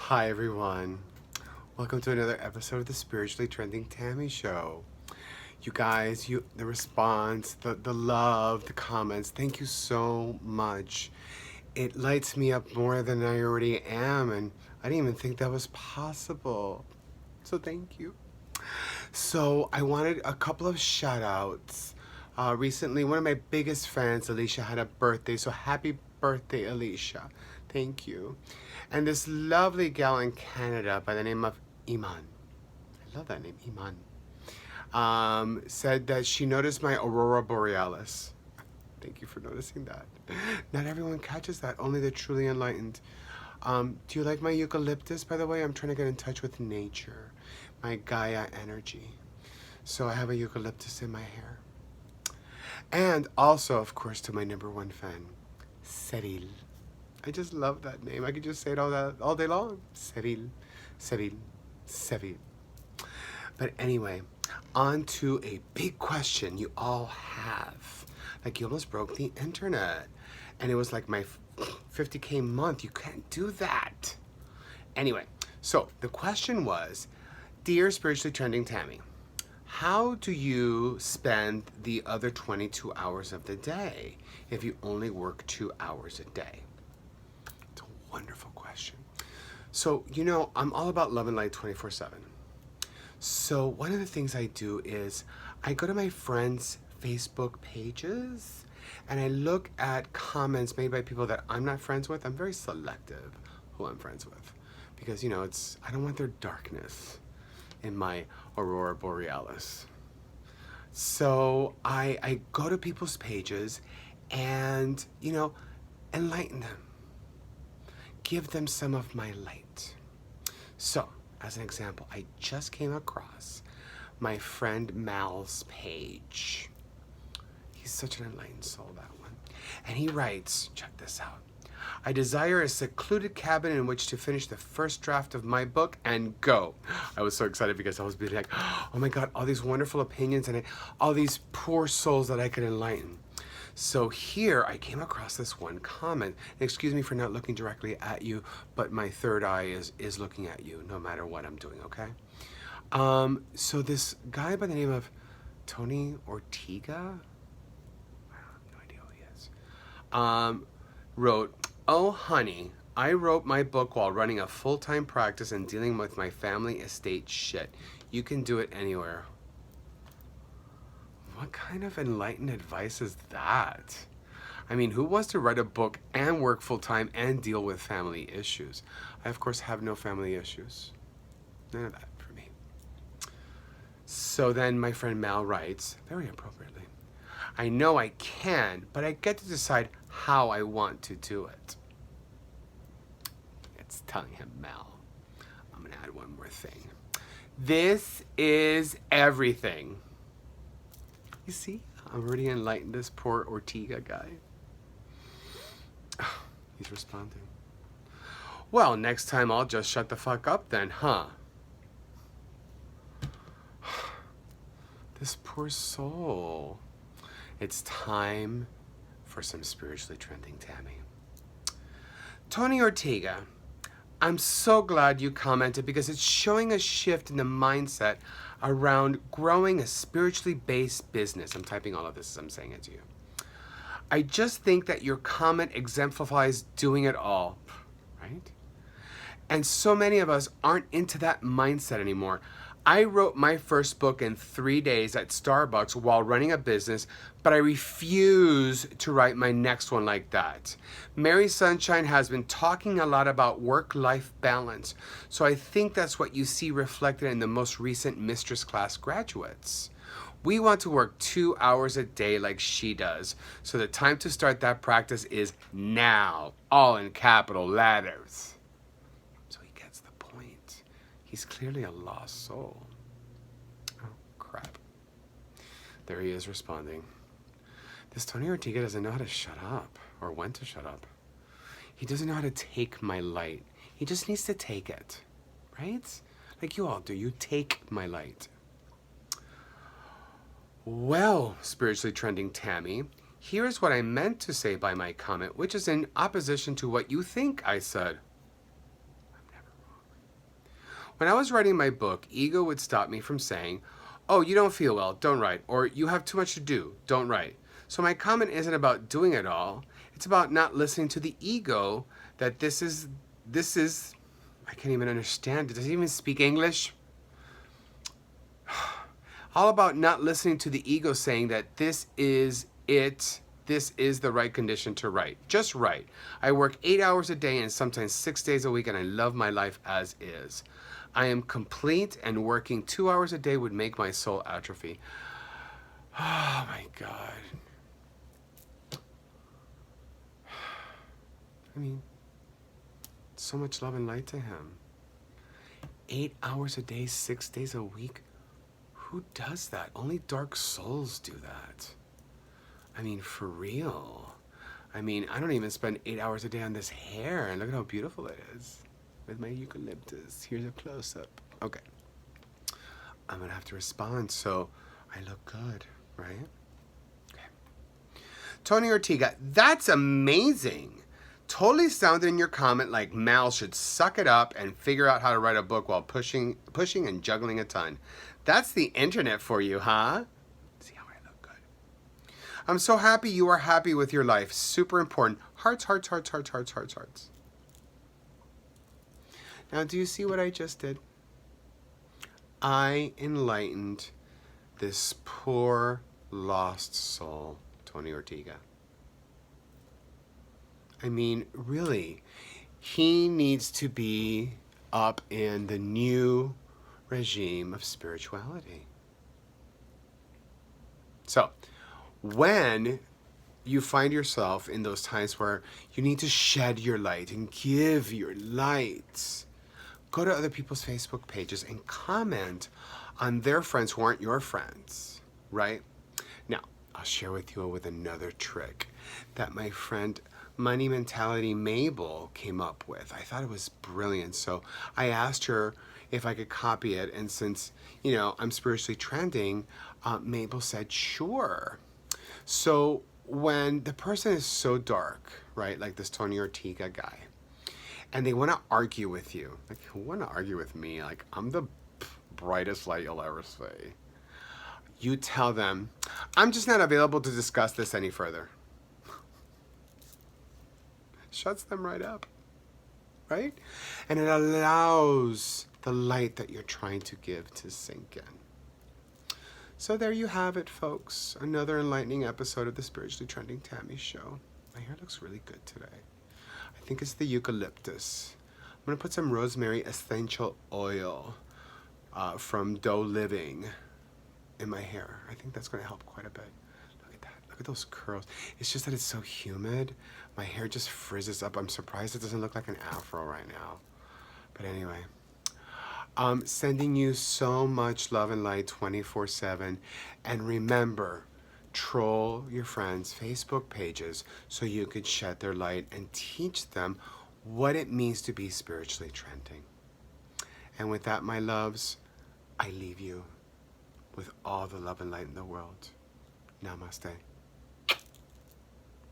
Hi everyone. Welcome to another episode of the Spiritually Trending Tammy Show. You guys, the response, the love, the comments, thank you so much. It lights me up more than I already am, and I didn't even think that was possible. So thank you. So I wanted a couple of shout outs. Recently, one of my biggest fans, Alicia, had a birthday. So happy birthday, Alicia. Thank you. And this lovely gal in Canada by the name of Iman. I love that name, Iman. Said that she noticed my aurora borealis. Thank you for noticing that. Not everyone catches that, only the truly enlightened. Do you like my eucalyptus, by the way? I'm trying to get in touch with nature, my Gaia energy. So I have a eucalyptus in my hair. And also, of course, to my number one fan, Cyril. I just love that name. I could just say it all day long. Cyril, Cyril, Cyril. But anyway, on to a big question you all have. Like, you almost broke the internet. And it was like my 50K month. You can't do that. Anyway, so the question was, Dear Spiritually Trending Tammy, how do you spend the other 22 hours of the day if you only work 2 hours a day? It's a wonderful question. So, I'm all about love and light 24/7. So one of the things I do is I go to my friends' Facebook pages and I look at comments made by people that I'm not friends with. I'm very selective who I'm friends with because, I don't want their darkness in my aurora borealis. So I go to people's pages and, enlighten them. Give them some of my light. So, as an example, I just came across my friend Mal's page. He's such an enlightened soul, that one. And he writes, check this out. I desire a secluded cabin in which to finish the first draft of my book and go. I was so excited because I was being like, oh my God, all these wonderful opinions and all these poor souls that I could enlighten. So here I came across this one comment. Excuse me for not looking directly at you, but my third eye is looking at you no matter what I'm doing, okay? So this guy by the name of Tony Ortega, I have no idea who he is, wrote, oh honey, I wrote my book while running a full-time practice and dealing with my family estate shit. You can do it anywhere. What kind of enlightened advice is that? I mean, who wants to write a book and work full-time and deal with family issues? I, of course, have no family issues. None of that for me. So then my friend Mal writes, very appropriately, I know I can, but I get to decide how I want to do it. It's telling him, Mal, I'm going to add one more thing. This is everything. You see, I'm already enlightened this poor Ortega guy. Oh, he's responding. Well, next time I'll just shut the fuck up then, huh? This poor soul. It's time for some spiritually trending Tammy. Tony Ortega, I'm so glad you commented because it's showing a shift in the mindset around growing a spiritually based business. I'm typing all of this as I'm saying it to you. I just think that your comment exemplifies doing it all, right? And so many of us aren't into that mindset anymore. I wrote my first book in 3 days at Starbucks while running a business, but I refuse to write my next one like that. Mary Sunshine has been talking a lot about work-life balance, so I think that's what you see reflected in the most recent Mistress Class graduates. We want to work 2 hours a day like she does, so the time to start that practice is now, all in capital letters. So he gets the point. He's clearly a lost soul. Oh, crap. There he is responding. This Tony Ortega doesn't know how to shut up, or when to shut up. He doesn't know how to take my light. He just needs to take it, right? Like you all do. You take my light. Well, spiritually trending Tammy, here's what I meant to say by my comment, which is in opposition to what you think I said. I'm never wrong. When I was writing my book, ego would stop me from saying, oh, you don't feel well, don't write. Or you have too much to do, don't write. So my comment isn't about doing it all. It's about not listening to the ego that this is, I can't even understand it. Does it even speak English? All about not listening to the ego saying that this is it. This is the right condition to write. Just write. I work 8 hours a day and sometimes 6 days a week, and I love my life as is. I am complete, and working 2 hours a day would make my soul atrophy. Oh my God. I mean, so much love and light to him. 8 hours a day, 6 days a week. Who does that? Only dark souls do that. I mean, for real. I mean, I don't even spend 8 hours a day on this hair, and look at how beautiful it is with my eucalyptus. Here's a close-up. Okay. I'm gonna have to respond so I look good, right? Okay. Tony Ortega, that's amazing. Totally sounded in your comment like Mal should suck it up and figure out how to write a book while pushing and juggling a ton. That's the internet for you, huh? See how I look good. I'm so happy you are happy with your life. Super important. Hearts, hearts, hearts, hearts, hearts, hearts, hearts. Now, do you see what I just did? I enlightened this poor lost soul, Tony Ortega. I mean, really, he needs to be up in the new regime of spirituality. So, when you find yourself in those times where you need to shed your light and give your light, go to other people's Facebook pages and comment on their friends who aren't your friends, right? Now, I'll share with you with another trick that my friend Money Mentality Mabel came up with. I thought it was brilliant. So I asked her if I could copy it. And since, you know, I'm spiritually trending, Mabel said, sure. So when the person is so dark, right, like this Tony Ortega guy, and they want to argue with you, like, who want to argue with me? Like, I'm the brightest light you'll ever see. You tell them, I'm just not available to discuss this any further. Shuts them right up, right? And it allows the light that you're trying to give to sink in. So there you have it, folks. Another enlightening episode of the Spiritually Trending Tammy Show. My hair looks really good today. I think it's the eucalyptus. I'm gonna put some rosemary essential oil from Doe Living in my hair. I think that's gonna help quite a bit. Look at that, look at those curls. It's just that it's so humid. My hair just frizzes up. I'm surprised it doesn't look like an afro right now. But anyway, sending you so much love and light 24/7. And remember, troll your friends' Facebook pages so you can shed their light and teach them what it means to be spiritually trending. And with that, my loves, I leave you with all the love and light in the world. Namaste.